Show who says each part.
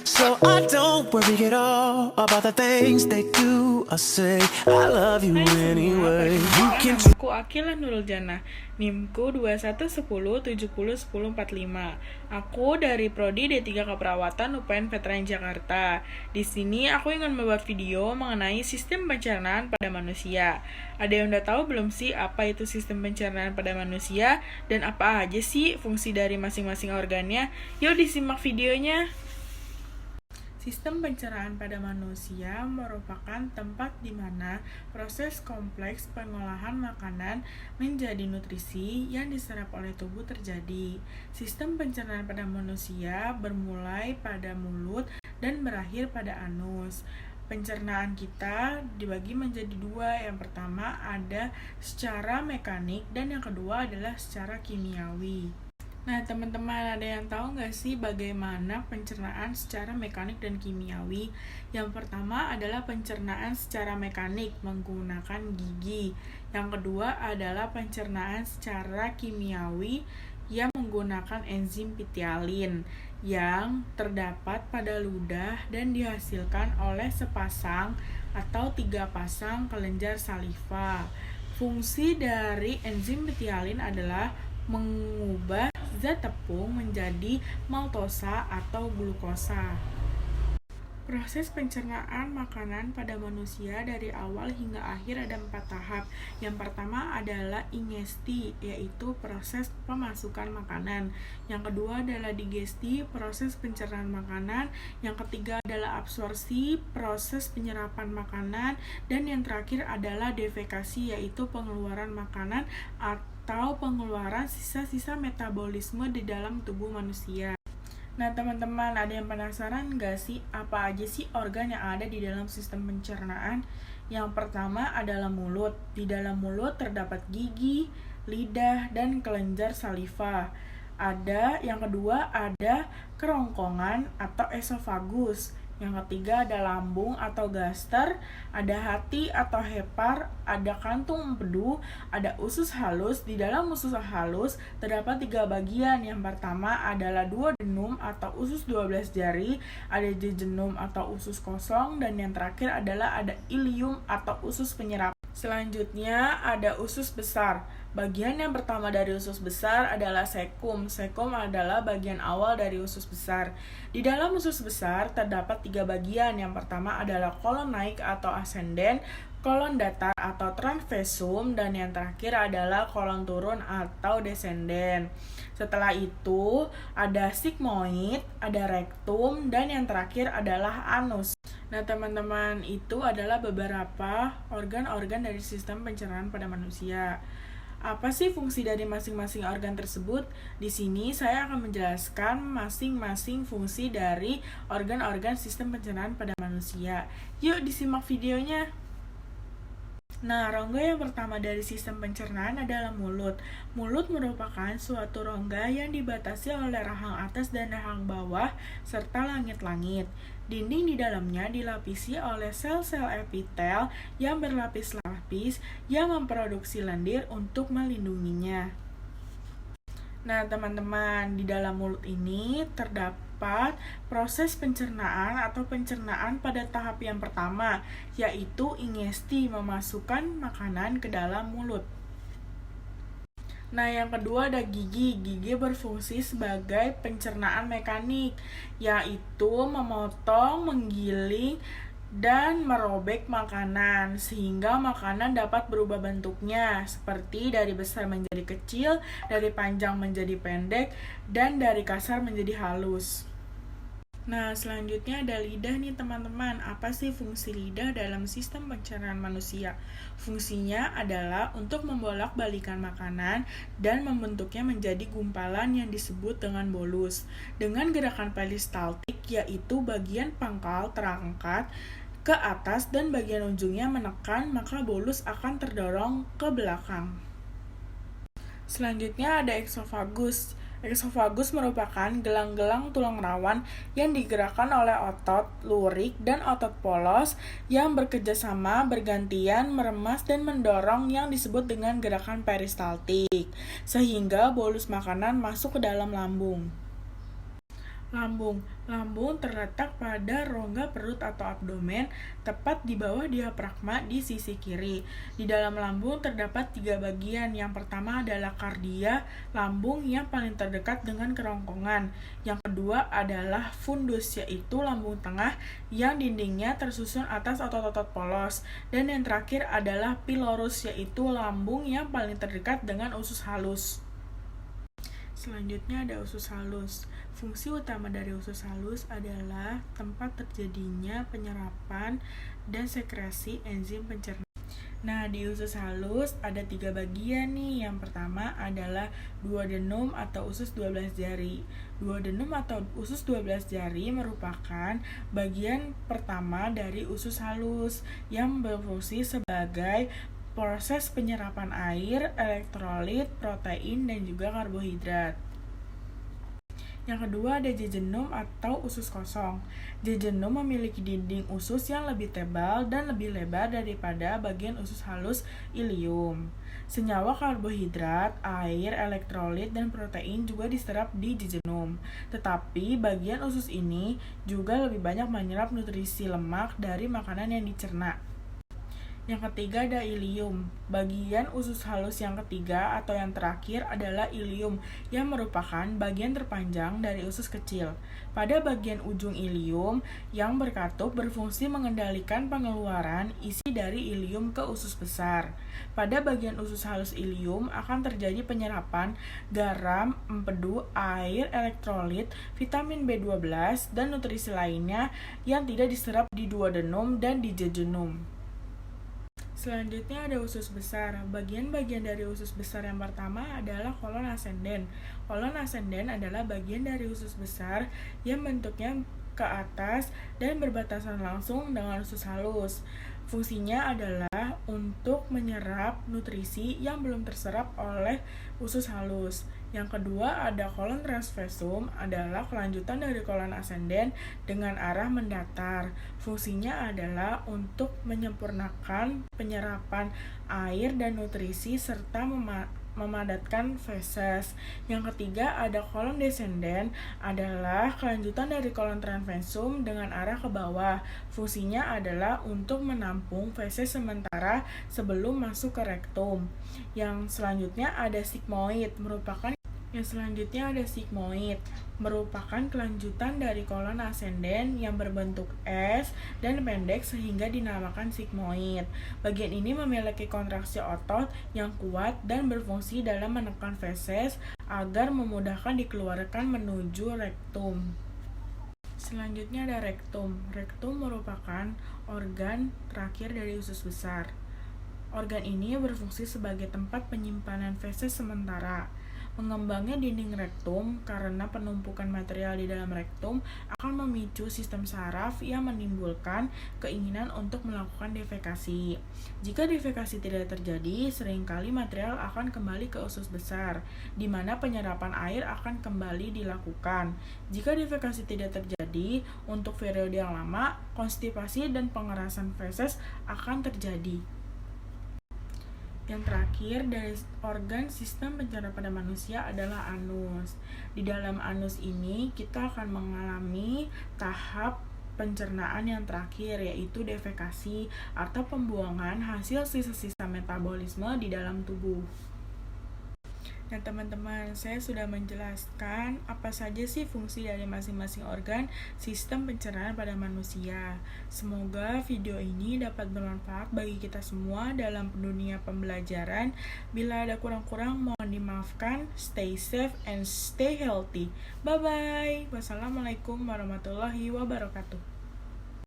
Speaker 1: So I don't worry at all about the things they do or say. I love you anyway. You can
Speaker 2: Namaku Akila Nurul Jannah. NIMku 2110701045. Aku dari Prodi D3 Keperawatan UPN Veteran Jakarta. Di sini aku ingin membuat video mengenai sistem pencernaan pada manusia. Ada yang udah tahu belum sih apa itu sistem pencernaan pada manusia dan apa aja sih fungsi dari masing-masing organnya? Yuk disimak videonya. Sistem pencernaan pada manusia merupakan tempat di mana proses kompleks pengolahan makanan menjadi nutrisi yang diserap oleh tubuh terjadi. Sistem pencernaan pada manusia bermulai pada mulut dan berakhir pada anus. Pencernaan kita dibagi menjadi dua. Yang pertama ada secara mekanik dan yang kedua adalah secara kimiawi. Nah, teman-teman, ada yang tahu nggak sih bagaimana pencernaan secara mekanik dan kimiawi? Yang pertama adalah pencernaan secara mekanik menggunakan gigi. Yang kedua adalah pencernaan secara kimiawi yang menggunakan enzim pitialin yang terdapat pada ludah dan dihasilkan oleh sepasang atau 3 pasang kelenjar saliva. Fungsi dari enzim pitialin adalah mengubah zat tepung menjadi maltosa atau glukosa. Proses pencernaan makanan pada manusia dari awal hingga akhir ada 4 tahap. Yang pertama adalah ingesti, yaitu proses pemasukan makanan. Yang kedua adalah digesti, proses pencernaan makanan. Yang ketiga adalah absorpsi, proses penyerapan makanan. Dan yang terakhir adalah defekasi, yaitu pengeluaran makanan atau pengeluaran sisa-sisa metabolisme di dalam tubuh manusia. Nah, teman-teman, ada yang penasaran nggak sih apa aja sih organ yang ada di dalam sistem pencernaan? Yang pertama adalah mulut. Di dalam mulut terdapat gigi, lidah, dan kelenjar saliva. Yang kedua ada kerongkongan atau esofagus. Yang ketiga ada lambung atau gaster, ada hati atau hepar, ada kantung empedu, ada usus halus. Di dalam usus halus terdapat 3 bagian. Yang pertama adalah duodenum atau usus 12 jari, ada jejunum atau usus kosong, dan yang terakhir adalah ada ilium atau usus penyerap. Selanjutnya ada usus besar. Bagian yang pertama dari usus besar adalah sekum. Sekum adalah bagian awal dari usus besar. Di dalam usus besar terdapat 3 bagian. Yang pertama adalah kolon naik atau ascenden, kolon datar atau transversum, dan yang terakhir adalah kolon turun atau descenden. Setelah itu ada sigmoid, ada rektum, dan yang terakhir adalah anus. Nah, teman-teman, itu adalah beberapa organ-organ dari sistem pencernaan pada manusia. Apa sih fungsi dari masing-masing organ tersebut? Di sini saya akan menjelaskan masing-masing fungsi dari organ-organ sistem pencernaan pada manusia. Yuk disimak videonya. Nah, rongga yang pertama dari sistem pencernaan adalah mulut. Mulut merupakan suatu rongga yang dibatasi oleh rahang atas dan rahang bawah, serta langit-langit. Dinding di dalamnya dilapisi oleh sel-sel epitel yang berlapis-lapis yang memproduksi lendir untuk melindunginya. Nah, teman-teman, di dalam mulut ini terdapat proses pencernaan atau pencernaan pada tahap yang pertama, yaitu ingesti, memasukkan makanan ke dalam mulut. Nah, yang kedua ada gigi. Gigi berfungsi sebagai pencernaan mekanik, yaitu memotong, menggiling, dan merobek makanan sehingga makanan dapat berubah bentuknya, seperti dari besar menjadi kecil, dari panjang menjadi pendek, dan dari kasar menjadi halus. Nah, selanjutnya ada lidah nih, teman-teman. Apa sih fungsi lidah dalam sistem pencernaan manusia? Fungsinya adalah untuk membolak-balikan makanan dan membentuknya menjadi gumpalan yang disebut dengan bolus. Dengan gerakan peristaltik, yaitu bagian pangkal terangkat ke atas dan bagian ujungnya menekan, maka bolus akan terdorong ke belakang. Selanjutnya ada eksofagus. Eksofagus merupakan gelang-gelang tulang rawan yang digerakkan oleh otot lurik dan otot polos yang bekerjasama bergantian meremas dan mendorong yang disebut dengan gerakan peristaltik, sehingga bolus makanan masuk ke dalam lambung. Lambung. Lambung terletak pada rongga perut atau abdomen, tepat di bawah diafragma di sisi kiri. Di dalam lambung terdapat 3 bagian. Yang pertama adalah kardia, lambung yang paling terdekat dengan kerongkongan. Yang kedua adalah fundus, yaitu lambung tengah yang dindingnya tersusun atas otot-otot polos. Dan yang terakhir adalah pilorus, yaitu lambung yang paling terdekat dengan usus halus. Selanjutnya ada usus halus. Fungsi utama dari usus halus adalah tempat terjadinya penyerapan dan sekresi enzim pencernaan. Nah, di usus halus ada 3 bagian nih. Yang pertama adalah duodenum atau usus 12 jari. Duodenum atau usus 12 jari merupakan bagian pertama dari usus halus yang berfungsi sebagai proses penyerapan air, elektrolit, protein, dan juga karbohidrat. Yang kedua ada jejunum atau usus kosong. Jejunum memiliki dinding usus yang lebih tebal dan lebih lebar daripada bagian usus halus ilium. Senyawa karbohidrat, air, elektrolit, dan protein juga diserap di jejunum. Tetapi bagian usus ini juga lebih banyak menyerap nutrisi lemak dari makanan yang dicerna. Yang ketiga ada ilium. Bagian usus halus yang ketiga atau yang terakhir adalah ilium, yang merupakan bagian terpanjang dari usus kecil. Pada bagian ujung ilium yang berkatup berfungsi mengendalikan pengeluaran isi dari ilium ke usus besar. Pada bagian usus halus ilium akan terjadi penyerapan garam, empedu, air, elektrolit, vitamin B12, dan nutrisi lainnya yang tidak diserap di duodenum dan di jejunum. Selanjutnya ada usus besar. Bagian-bagian dari usus besar yang pertama adalah kolon ascendens. Kolon ascendens adalah bagian dari usus besar yang bentuknya ke atas dan berbatasan langsung dengan usus halus. Fungsinya adalah untuk menyerap nutrisi yang belum terserap oleh usus halus. Yang kedua ada kolon transversum, adalah kelanjutan dari kolon ascendens dengan arah mendatar. Fungsinya adalah untuk menyempurnakan penyerapan air dan nutrisi serta memadatkan feses. Yang ketiga ada kolon descendens, adalah kelanjutan dari kolon transversum dengan arah ke bawah. Fungsinya adalah untuk menampung feses sementara sebelum masuk ke rektum. Yang selanjutnya ada sigmoid, merupakan kelanjutan dari kolon ascendens yang berbentuk S dan pendek sehingga dinamakan sigmoid. Bagian ini memiliki kontraksi otot yang kuat dan berfungsi dalam menekan feses agar memudahkan dikeluarkan menuju rektum. Selanjutnya ada rektum. Rektum merupakan organ terakhir dari usus besar. Organ ini berfungsi sebagai tempat penyimpanan feses sementara. Mengembangnya dinding rektum karena penumpukan material di dalam rektum akan memicu sistem saraf yang menimbulkan keinginan untuk melakukan defekasi. Jika defekasi tidak terjadi, seringkali material akan kembali ke usus besar, di mana penyerapan air akan kembali dilakukan. Jika defekasi tidak terjadi, untuk periode yang lama, konstipasi dan pengerasan feses akan terjadi. Yang terakhir dari organ sistem pencernaan pada manusia adalah anus. Di dalam anus ini kita akan mengalami tahap pencernaan yang terakhir, yaitu defekasi atau pembuangan hasil sisa-sisa metabolisme di dalam tubuh. Nah teman-teman, saya sudah menjelaskan apa saja sih fungsi dari masing-masing organ sistem pencernaan pada manusia. Semoga video ini dapat bermanfaat bagi kita semua dalam dunia pembelajaran. Bila ada kurang-kurang mohon dimaafkan. Stay safe and stay healthy. Bye-bye. Wassalamualaikum warahmatullahi wabarakatuh.